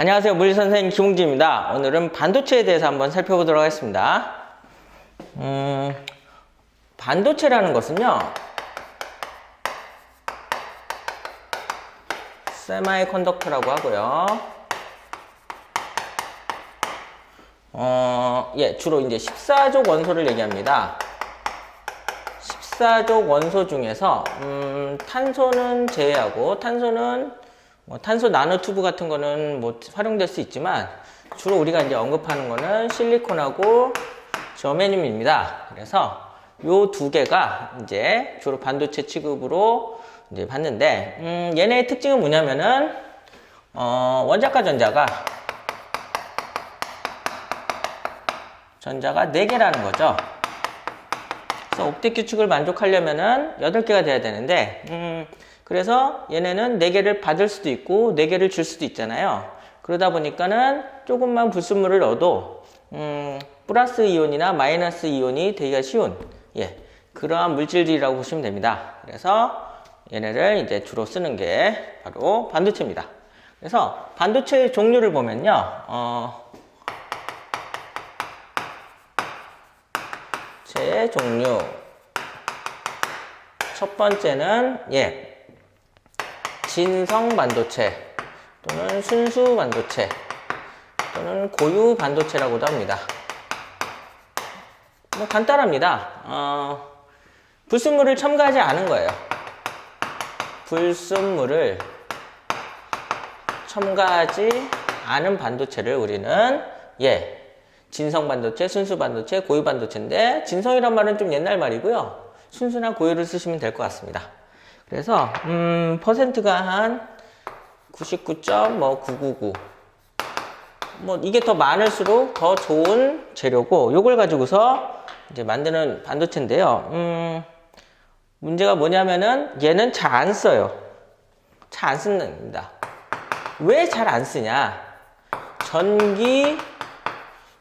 안녕하세요. 물리선생님 김웅진입니다. 오늘은 반도체에 대해서 한번 살펴보도록 하겠습니다. 반도체라는 것은요, 세마이컨덕터라고 하고요. 주로 이제 14족 원소를 얘기합니다. 14족 원소 중에서 탄소는 제외하고, 탄소는 탄소 나노튜브 같은 거는 활용될 수 있지만, 주로 우리가 이제 언급하는 거는 실리콘하고 저메늄입니다. 그래서 요 두 개가 이제 주로 반도체 취급으로 이제 받는데, 얘네의 특징은 뭐냐면은, 원자과 전자가 4개라는 거죠. 그래서 옥텟 규칙을 만족하려면은 8개가 돼야 되는데, 그래서 얘네는 4개를 받을 수도 있고 4개를 줄 수도 있잖아요. 그러다 보니까는 조금만 불순물을 넣어도 플러스 이온이나 마이너스 이온이 되기가 쉬운 그러한 물질들이라고 보시면 됩니다. 그래서 얘네를 이제 주로 쓰는 게 바로 반도체입니다. 그래서 반도체의 종류를 보면요, 제 종류 첫 번째는 진성 반도체 또는 순수 반도체 또는 고유 반도체라고도 합니다. 간단합니다. 불순물을 첨가하지 않은 거예요. 불순물을 첨가하지 않은 반도체를 우리는 진성 반도체, 순수 반도체, 고유 반도체인데, 진성이란 말은 좀 옛날 말이고요. 순수나 고유를 쓰시면 될 것 같습니다. 그래서 퍼센트가 한 99.999 이게 더 많을수록 더 좋은 재료고, 요걸 가지고서 이제 만드는 반도체인데요. 문제가 뭐냐면은 얘는 잘 안 써요. 잘 안 쓴답니다. 왜 잘 안 쓰냐?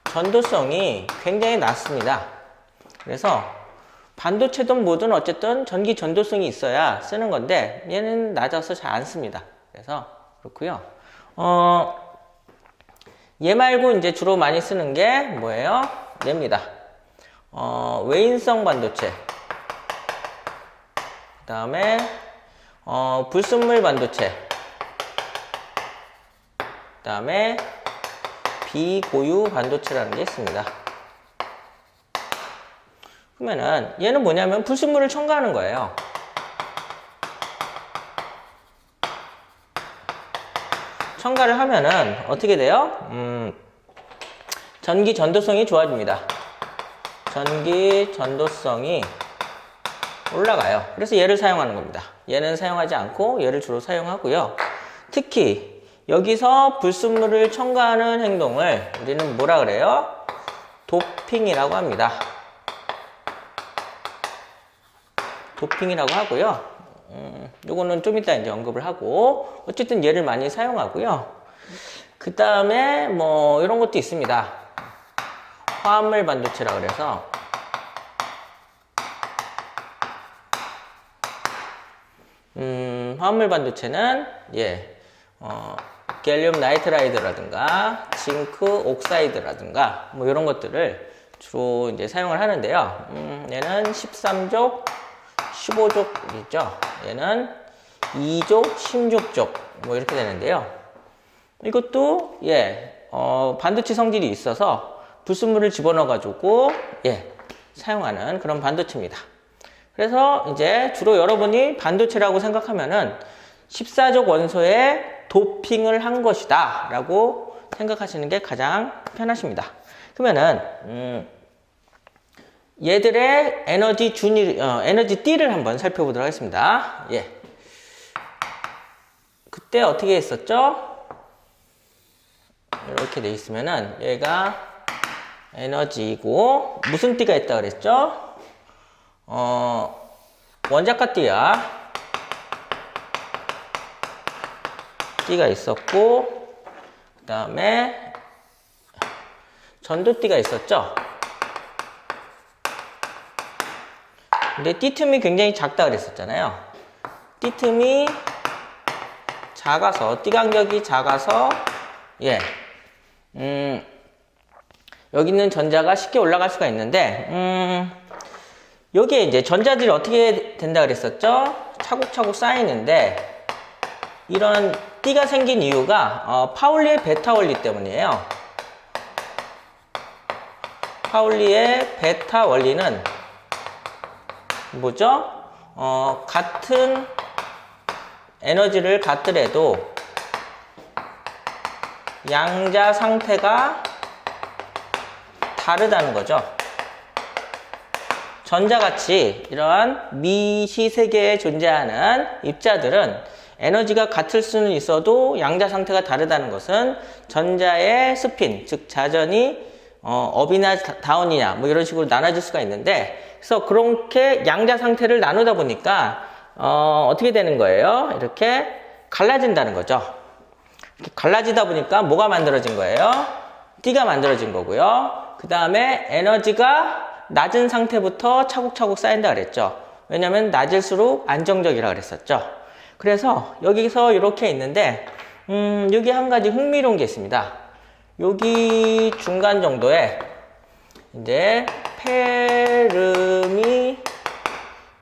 전도성이 굉장히 낮습니다. 그래서 반도체든 뭐든 어쨌든 전기 전도성이 있어야 쓰는 건데, 얘는 낮아서 잘 안 씁니다. 그래서 그렇고요. 얘 말고 이제 주로 많이 쓰는 게 뭐예요? 얘입니다. 외인성 반도체. 그 다음에 불순물 반도체. 그 다음에 비고유 반도체라는 게 있습니다. 그러면은 얘는 뭐냐면 불순물을 첨가하는 거예요. 첨가를 하면은 어떻게 돼요? 전기 전도성이 좋아집니다. 전기 전도성이 올라가요. 그래서 얘를 사용하는 겁니다. 얘는 사용하지 않고 얘를 주로 사용하고요. 특히 여기서 불순물을 첨가하는 행동을 우리는 뭐라 그래요? 도핑이라고 합니다. 도핑이라고 하고요. 요거는 좀 이따 이제 언급을 하고, 어쨌든 얘를 많이 사용하고요. 그 다음에 이런 것도 있습니다. 화합물 반도체라 그래서 화합물 반도체는 갤륨 나이트라이드라든가 징크 옥사이드라든가 이런 것들을 주로 이제 사용을 하는데요. 얘는 13족 15족 있죠. 얘는 2족 16족 이렇게 되는데요. 이것도 반도체 성질이 있어서 불순물을 집어넣어 가지고 사용하는 그런 반도체입니다. 그래서 이제 주로 여러분이 반도체라고 생각하면은 14족 원소에 도핑을 한 것이다 라고 생각하시는 게 가장 편하십니다. 그러면은 얘들의 에너지 띠를 한번 살펴보도록 하겠습니다. 그때 어떻게 했었죠? 이렇게 돼 있으면은 얘가 에너지이고, 무슨 띠가 있다 그랬죠? 원자과 띠가 있었고, 그 다음에 전도띠가 있었죠? 근데 띠 틈이 굉장히 작다 그랬었잖아요. 띠 틈이 작아서, 띠 간격이 작아서 예. 여기 있는 전자가 쉽게 올라갈 수가 있는데, 여기에 이제 전자들이 어떻게 된다 그랬었죠? 차곡차곡 쌓이는데, 이런 띠가 생긴 이유가, 파울리의 베타 원리 때문이에요. 파울리의 베타 원리는 뭐죠? 같은 에너지를 갖더라도 양자 상태가 다르다는 거죠. 전자같이 이러한 미시세계에 존재하는 입자들은 에너지가 같을 수는 있어도 양자 상태가 다르다는 것은 전자의 스핀, 즉 자전이 업이나 다운이냐 뭐 이런 식으로 나눠질 수가 있는데, 그래서 그렇게 양자 상태를 나누다 보니까 어떻게 되는 거예요? 이렇게 갈라진다는 거죠. 이렇게 갈라지다 보니까 뭐가 만들어진 거예요? 띠가 만들어진 거고요. 그 다음에 에너지가 낮은 상태부터 차곡차곡 쌓인다 그랬죠. 왜냐면 낮을수록 안정적이라 그랬었죠. 그래서 여기서 이렇게 있는데, 여기 한 가지 흥미로운 게 있습니다. 여기 중간 정도에 이제 페르미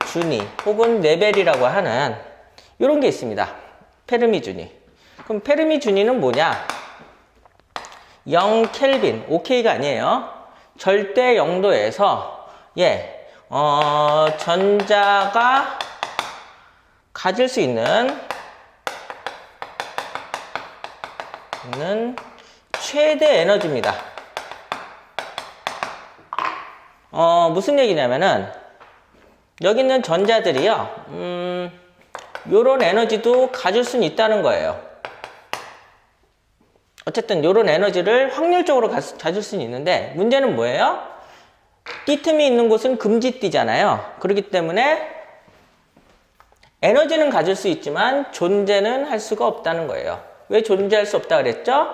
주니 혹은 네벨이라고 하는 이런 게 있습니다. 페르미 주니. 그럼 페르미 주니는 뭐냐? 0 켈빈, OK가 아니에요. 절대 0도에서 전자가 가질 수 있는 최대 에너지입니다. 무슨 얘기냐면은 여기 있는 전자들이요, 요런 에너지도 가질 수는 있다는 거예요. 어쨌든 요런 에너지를 확률적으로 가질 수는 있는데, 문제는 뭐예요? 띠 틈이 있는 곳은 금지띠잖아요. 그렇기 때문에 에너지는 가질 수 있지만 존재는 할 수가 없다는 거예요. 왜 존재할 수 없다 그랬죠?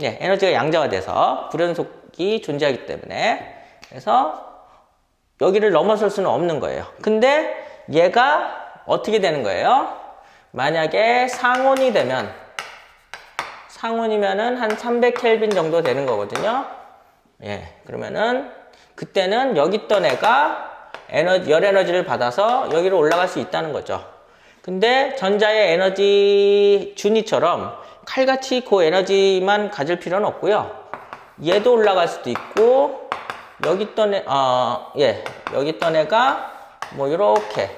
에너지가 양자가 돼서 불연속이 존재하기 때문에. 그래서 여기를 넘어설 수는 없는 거예요. 근데 얘가 어떻게 되는 거예요? 만약에 상온이면은 한 300켈빈 정도 되는 거거든요. 그러면은 그때는 여기 있던 애가 열 에너지를 받아서 여기로 올라갈 수 있다는 거죠. 근데 전자의 에너지 준이처럼 칼같이 그 에너지만 가질 필요는 없고요. 얘도 올라갈 수도 있고, 여기 있던 여기 있던 애가 뭐 이렇게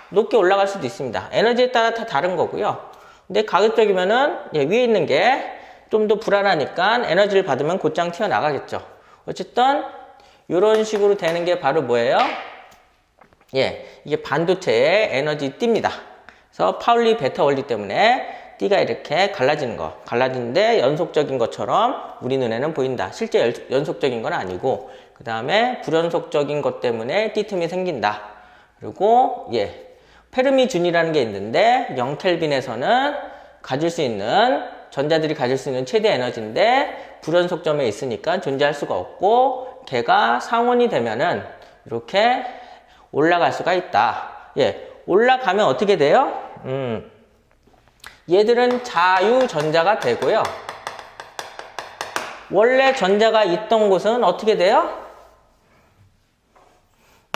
높게 올라갈 수도 있습니다. 에너지에 따라 다 다른 거고요. 근데 가급적이면은 위에 있는 게 좀 더 불안하니까 에너지를 받으면 곧장 튀어나가겠죠. 어쨌든 이런 식으로 되는 게 바로 뭐예요? 이게 반도체의 에너지 띠입니다. 그래서 파울리 베타 원리 때문에 띠가 이렇게 갈라지는데 연속적인 것처럼 우리 눈에는 보인다. 실제 연속적인 건 아니고, 그 다음에 불연속적인 것 때문에 띠 틈이 생긴다. 그리고 페르미 준이라는 게 있는데 0켈빈에서는 전자들이 가질 수 있는 최대 에너지인데 불연속점에 있으니까 존재할 수가 없고, 걔가 상온이 되면은 이렇게 올라갈 수가 있다. 올라가면 어떻게 돼요? 얘들은 자유전자가 되고요. 원래 전자가 있던 곳은 어떻게 돼요?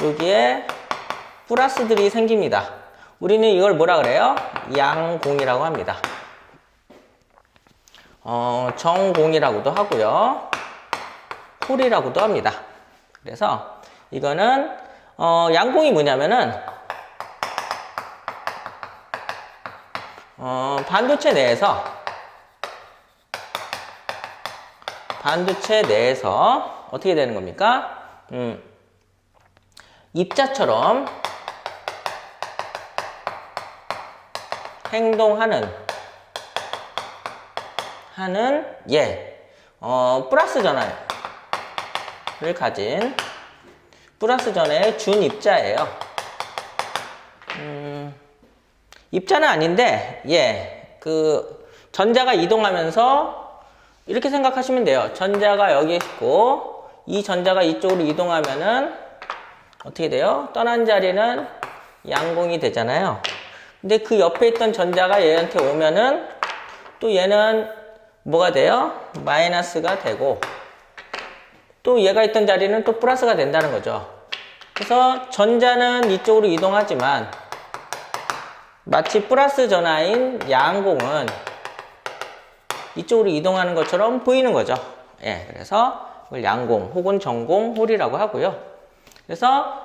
여기에 플러스들이 생깁니다. 우리는 이걸 뭐라 그래요? 양공이라고 합니다. 정공이라고도 하고요. 홀이라고도 합니다. 그래서 이거는 양공이 뭐냐면은 반도체 내에서 어떻게 되는 겁니까? 입자처럼 행동하는 플러스 전하를 가진 플러스 전의 준입자예요. 입자는 아닌데, 전자가 이동하면서 이렇게 생각하시면 돼요. 전자가 여기 있고, 이 전자가 이쪽으로 이동하면은 어떻게 돼요? 떠난 자리는 양공이 되잖아요. 근데 그 옆에 있던 전자가 얘한테 오면은 또 얘는 뭐가 돼요? 마이너스가 되고 또 얘가 있던 자리는 또 플러스가 된다는 거죠. 그래서 전자는 이쪽으로 이동하지만 마치 플러스 전하인 양공은 이쪽으로 이동하는 것처럼 보이는 거죠. 예, 그래서 이걸 양공 혹은 전공 홀이라고 하고요. 그래서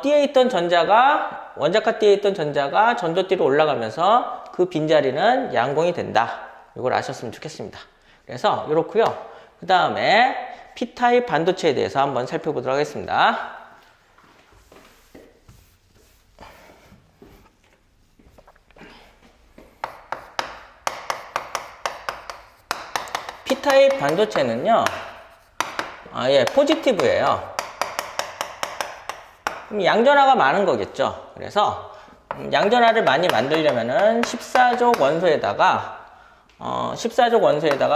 띠에 있던 전자가 원자카 띠에 있던 전자가 전도띠로 올라가면서 그 빈자리는 양공이 된다. 이걸 아셨으면 좋겠습니다. 그래서 이렇고요. 그 다음에 P타입 반도체에 대해서 한번 살펴보도록 하겠습니다. P타입 반도체는요, 포지티브예요. 그럼 양전하가 많은 거겠죠. 그래서 양전하를 많이 만들려면은 14족 원소에다가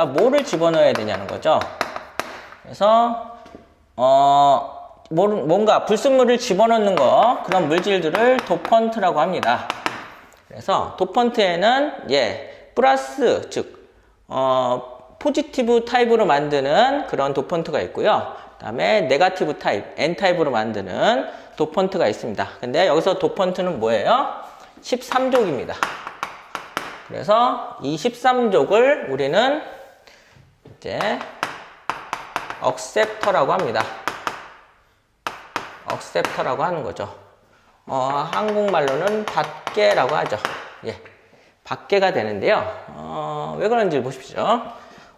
뭐를 집어넣어야 되냐는 거죠. 그래서 뭔가 불순물을 집어넣는 그런 물질들을 도펀트라고 합니다. 그래서 도펀트에는 플러스 즉 포지티브 타입으로 만드는 그런 도펀트가 있고요. 그 다음에 네거티브 타입, N타입으로 만드는 도펀트가 있습니다. 근데 여기서 도펀트는 뭐예요? 13족입니다. 그래서 이 13족을 우리는 이제 억셉터라고 합니다. 억셉터라고 하는 거죠. 한국말로는 밖에라고 하죠. 밖에가 되는데요. 왜 그런지 보십시오.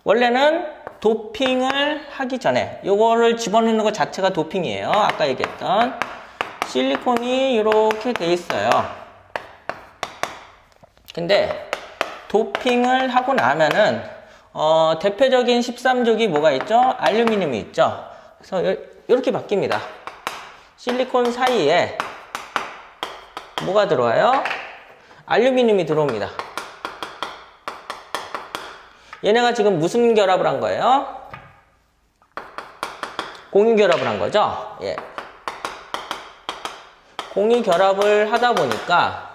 원래는 도핑을 하기 전에 요거를 집어넣는 것 자체가 도핑이에요. 아까 얘기했던 실리콘이 이렇게 돼 있어요. 근데 도핑을 하고 나면은 대표적인 13족이 뭐가 있죠? 알루미늄이 있죠. 그래서 이렇게 바뀝니다. 실리콘 사이에 뭐가 들어와요? 알루미늄이 들어옵니다. 얘네가 지금 무슨 결합을 한 거예요? 공유 결합을 한 거죠? 공유 결합을 하다 보니까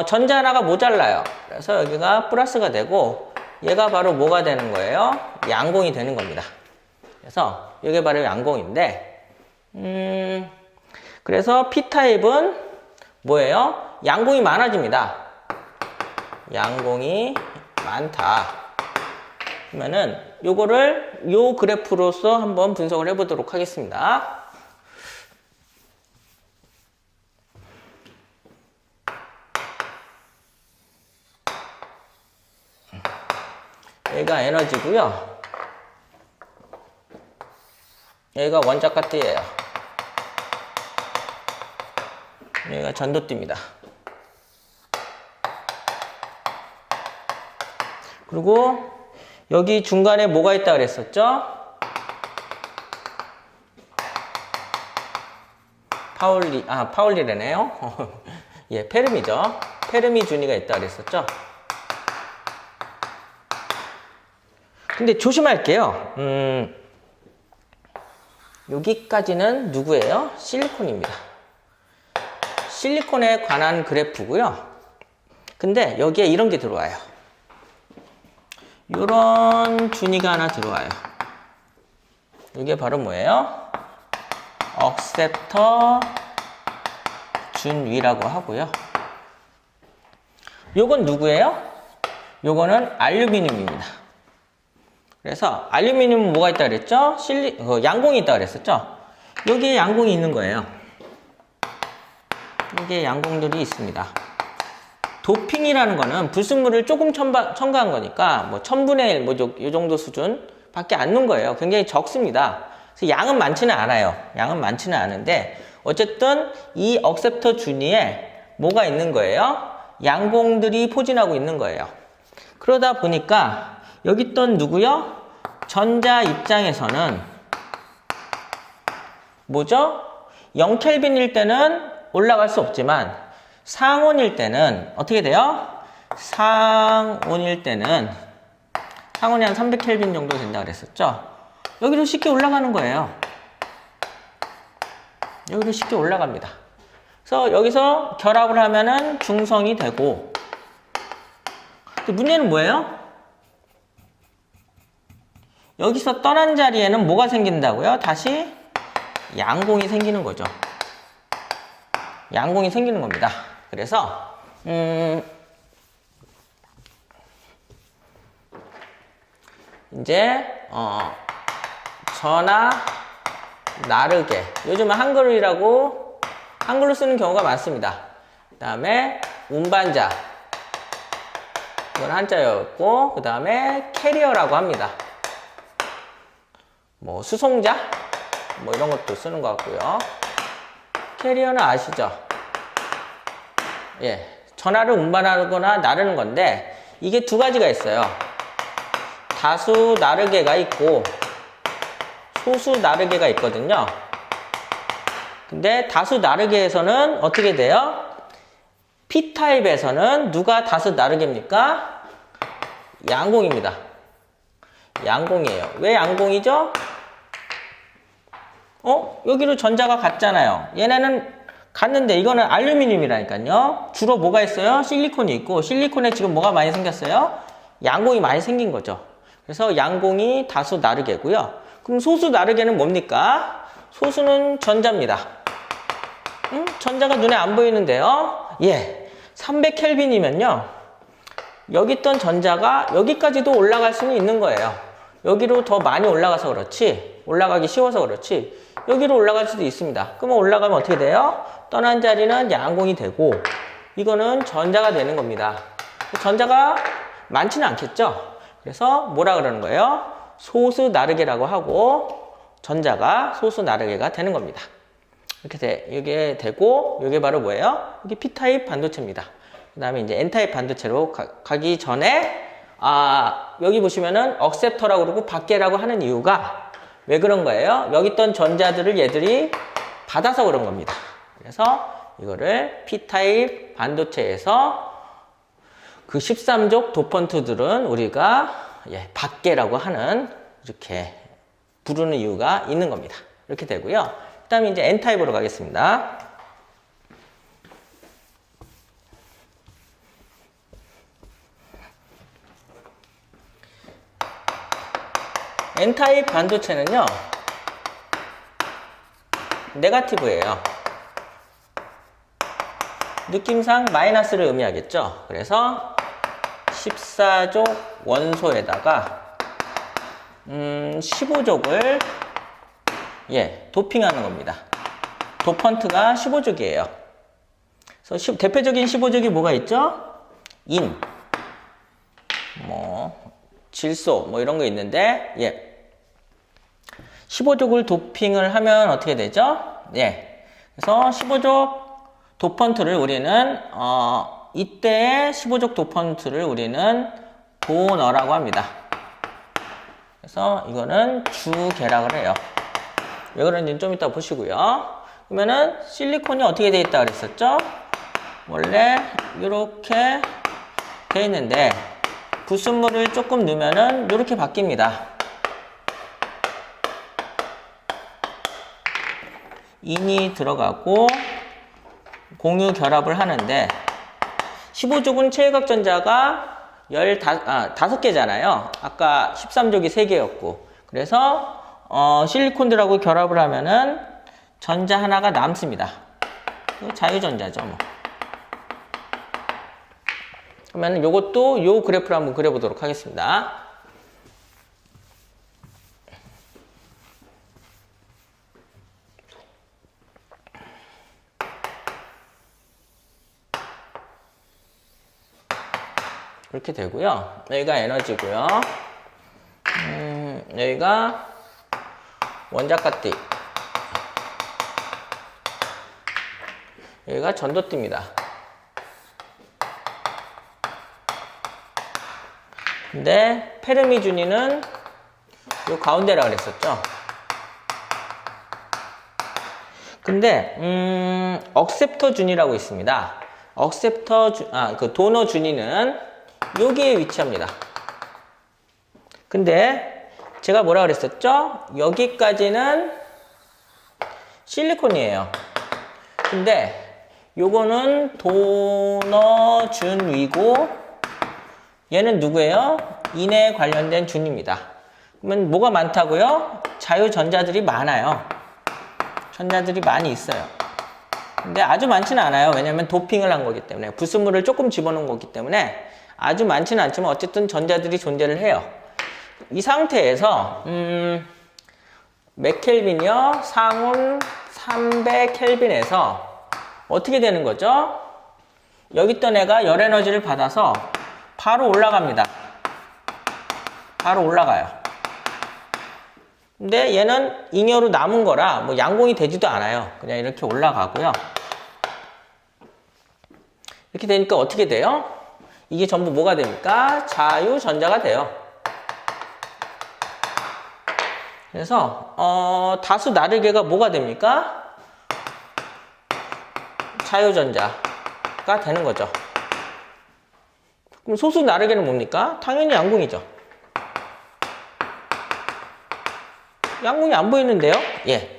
전자 하나가 모자라요. 그래서 여기가 플러스가 되고 얘가 바로 뭐가 되는 거예요? 양공이 되는 겁니다. 그래서 이게 바로 양공인데 그래서 P타입은 뭐예요? 양공이 많아집니다. 양공이 많다. 그러면은 요거를 요 그래프로서 한번 분석을 해보도록 하겠습니다. 여기가 에너지고요. 여기가 원자카띠예요. 여기가 전도띠입니다. 그리고 여기 중간에 뭐가 있다 그랬었죠? 파울리래네요. 페르미죠. 페르미 준위가 있다 그랬었죠? 근데 조심할게요. 여기까지는 누구예요? 실리콘입니다. 실리콘에 관한 그래프고요. 근데 여기에 이런 게 들어와요. 이런 준위가 하나 들어와요. 이게 바로 뭐예요? 억셉터 준위라고 하고요. 요건 누구예요? 요거는 알루미늄입니다. 그래서 알루미늄은 뭐가 있다 그랬죠? 양공이 있다 그랬었죠? 여기에 양공이 있는 거예요. 여기에 양공들이 있습니다. 도핑이라는 거는 불순물을 조금 첨가한 거니까 뭐 1000분의 1, 이 정도 수준 밖에 안 넣은 거예요. 굉장히 적습니다. 그래서 양은 많지는 않아요. 양은 많지는 않은데 어쨌든 이 억셉터 준위에 뭐가 있는 거예요? 양공들이 포진하고 있는 거예요. 그러다 보니까 여기 있던 누구요? 전자 입장에서는 뭐죠? 0켈빈일 때는 올라갈 수 없지만 상온일 때는 어떻게 돼요? 상온일 때는 상온이 한 300켈빈 정도 된다 그랬었죠? 여기로 쉽게 올라가는 거예요. 여기로 쉽게 올라갑니다. 그래서 여기서 결합을 하면은 중성이 되고, 근데 문제는 뭐예요? 여기서 떠난 자리에는 뭐가 생긴다고요? 다시 양공이 생기는 거죠. 양공이 생기는 겁니다. 그래서 이제 전하 나르게, 요즘은 한글로 쓰는 경우가 많습니다. 그 다음에 운반자, 이건 한자였고, 그 다음에 캐리어라고 합니다. 뭐 수송자 뭐 이런 것도 쓰는 것 같고요. 캐리어는 아시죠? 예, 전하를 운반하거나 나르는 건데, 이게 두 가지가 있어요. 다수 나르게가 있고 소수 나르게가 있거든요. 근데 다수 나르게에서는 어떻게 돼요? P타입에서는 누가 다수 나르게입니까? 양공입니다. 양공이에요. 왜 양공이죠? 여기로 전자가 갔잖아요. 얘네는 갔는데 이거는 알루미늄이라니까요. 주로 뭐가 있어요? 실리콘이 있고, 실리콘에 지금 뭐가 많이 생겼어요? 양공이 많이 생긴 거죠. 그래서 양공이 다수 나르게고요. 그럼 소수 나르게는 뭡니까? 소수는 전자입니다. 전자가 눈에 안 보이는데요. 예, 300켈빈이면요. 여기 있던 전자가 여기까지도 올라갈 수는 있는 거예요. 여기로 더 많이 올라가서 그렇지, 올라가기 쉬워서 그렇지, 여기로 올라갈 수도 있습니다. 그러면 올라가면 어떻게 돼요? 떠난 자리는 양공이 되고, 이거는 전자가 되는 겁니다. 전자가 많지는 않겠죠? 그래서 뭐라 그러는 거예요? 소수 나르게라고 하고, 전자가 소수 나르게가 되는 겁니다. 이게 되고, 이게 바로 뭐예요? 이게 P타입 반도체입니다. 그 다음에 이제 N타입 반도체로 가기 전에, 여기 보시면은 억셉터라고 그러고 밖에라고 하는 이유가 왜 그런 거예요? 여기 있던 전자들을 얘들이 받아서 그런 겁니다. 그래서 이거를 P타입 반도체에서 그 13족 도펀트들은 우리가 밖에라고 하는, 이렇게 부르는 이유가 있는 겁니다. 이렇게 되고요. 그 다음에 이제 N타입으로 가겠습니다. N타입 반도체는요, 네거티브예요. 느낌상 마이너스를 의미하겠죠. 그래서 14족 원소에다가 15족을 도핑하는 겁니다. 도펀트가 15족이에요. 그래서 대표적인 15족이 뭐가 있죠? 인, 질소, 이런 거 있는데, 15족을 도핑을 하면 어떻게 되죠? 그래서 15족 도펀트를 우리는, 이때의 15족 도펀트를 우리는 도너라고 합니다. 그래서 이거는 주계락을 해요. 왜 그런지는 좀 이따 보시고요. 그러면은 실리콘이 어떻게 되어 있다 그랬었죠? 원래 이렇게 되어 있는데, 불순물을 조금 넣으면은 이렇게 바뀝니다. 인이 들어가고 공유 결합을 하는데, 15족은 체외각전자가 5개잖아요. 아까 13족이 3개였고. 그래서 실리콘들하고 결합을 하면은 전자 하나가 남습니다. 자유전자죠, 그러면 요것도 요 그래프를 한번 그려보도록 하겠습니다. 이렇게 되고요. 여기가 에너지고요. 여기가 원자가띠, 여기가 전도띠입니다. 근데 페르미 준위는 요 가운데라 그랬었죠. 근데 억셉터 준위라고 있습니다. 그 도너 준위는 여기에 위치합니다. 근데 제가 뭐라 그랬었죠? 여기까지는 실리콘이에요. 근데 요거는 도너 준위고, 얘는 누구예요? 인에 관련된 준입니다. 그러면 뭐가 많다고요? 자유전자들이 많아요. 전자들이 많이 있어요. 근데 아주 많지는 않아요. 왜냐면 도핑을 한 거기 때문에. 불순물을 조금 집어넣은 거기 때문에 아주 많지는 않지만 어쨌든 전자들이 존재를 해요. 이 상태에서 몇 켈빈이요? 상온 300 켈빈에서 어떻게 되는 거죠? 여기 있던 애가 열 에너지를 받아서 바로 올라갑니다. 바로 올라가요. 근데 얘는 잉여로 남은 거라 뭐 양공이 되지도 않아요. 그냥 이렇게 올라가고요. 이렇게 되니까 어떻게 돼요? 이게 전부 뭐가 됩니까? 자유전자가 돼요. 그래서 다수 나르게가 뭐가 됩니까? 자유전자가 되는 거죠. 그럼 소수 나르게는 뭡니까? 당연히 양공이죠. 양공이 안 보이는데요? 예.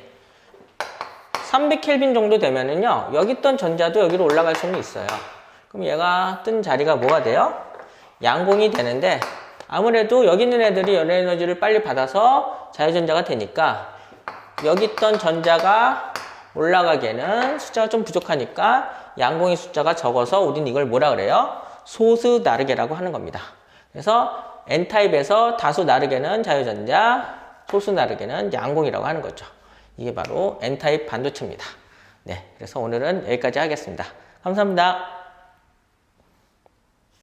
300켈빈 정도 되면은요, 여기 있던 전자도 여기로 올라갈 수는 있어요. 그럼 얘가 뜬 자리가 뭐가 돼요? 양공이 되는데, 아무래도 여기 있는 애들이 열 에너지를 빨리 받아서 자유전자가 되니까, 여기 있던 전자가 올라가기에는 숫자가 좀 부족하니까, 양공의 숫자가 적어서 우린 이걸 뭐라 그래요? 소수 나르게라고 하는 겁니다. 그래서 N타입에서 다수 나르게는 자유전자, 소수 나르게는 양공이라고 하는 거죠. 이게 바로 N타입 반도체입니다. 네, 그래서 오늘은 여기까지 하겠습니다. 감사합니다.